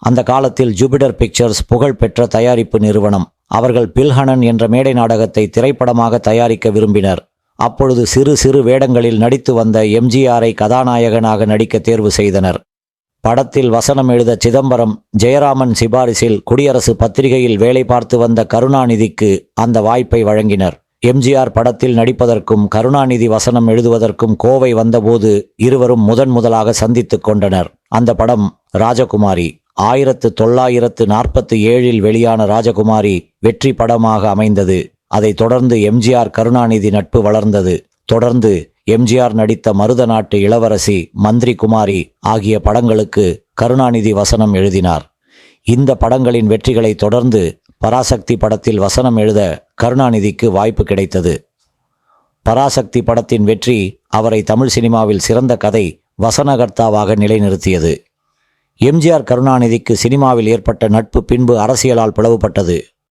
அந்த காலத்தில் Jupiter pictures புகழ்பெற்ற தயாரிப்பு நிறுவனம். அவர்கள் பில்ஹணன் என்ற மேடை நாடகத்தை திரைப்படமாக தயாரிக்க விரும்பினர். அப்பொழுது சிறு சிறு வேடங்களில் நடித்து வந்த எம்ஜிஆரை கதாநாயகனாக நடிக்க தேர்வு செய்தனர். படத்தில் வசனம் எழுத சிதம்பரம், ஜெயராமன் சிபாரிசில் குடியரசு பத்திரிகையில் வேலை பார்த்து வந்த கருணாநிதிக்கு அந்த வாய்ப்பை வழங்கினர். எம்ஜிஆர் படத்தில் நடிப்பதற்கும் கருணாநிதி வசனம் எழுதுவதற்கும் கோவை வந்தபோது இருவரும் முதலாக சந்தித்துக் கொண்டனர். அந்த படம் ராஜகுமாரி. 1947 வெளியான ராஜகுமாரி வெற்றி படமாக அமைந்தது. அதைத் தொடர்ந்து எம்ஜிஆர் கருணாநிதி நட்பு வளர்ந்தது. தொடர்ந்து எம்ஜிஆர் நடித்த மருதநாட்டு இளவரசி, மந்திரி குமாரி ஆகிய படங்களுக்கு கருணாநிதி வசனம் எழுதினார். இந்த படங்களின் வெற்றிகளை தொடர்ந்து பராசக்தி படத்தில் வசனம் எழுத கருணாநிதிக்கு வாய்ப்பு கிடைத்தது. பராசக்தி படத்தின் வெற்றி அவரை தமிழ் சினிமாவில் சிறந்த கதை வசனகர்த்தாவாக நிலைநிறுத்தியது. எம்ஜிஆர் கருணாநிதிக்கு சினிமாவில் ஏற்பட்ட நட்பு பின்பு அரசியலால் பிளவுபட்டது.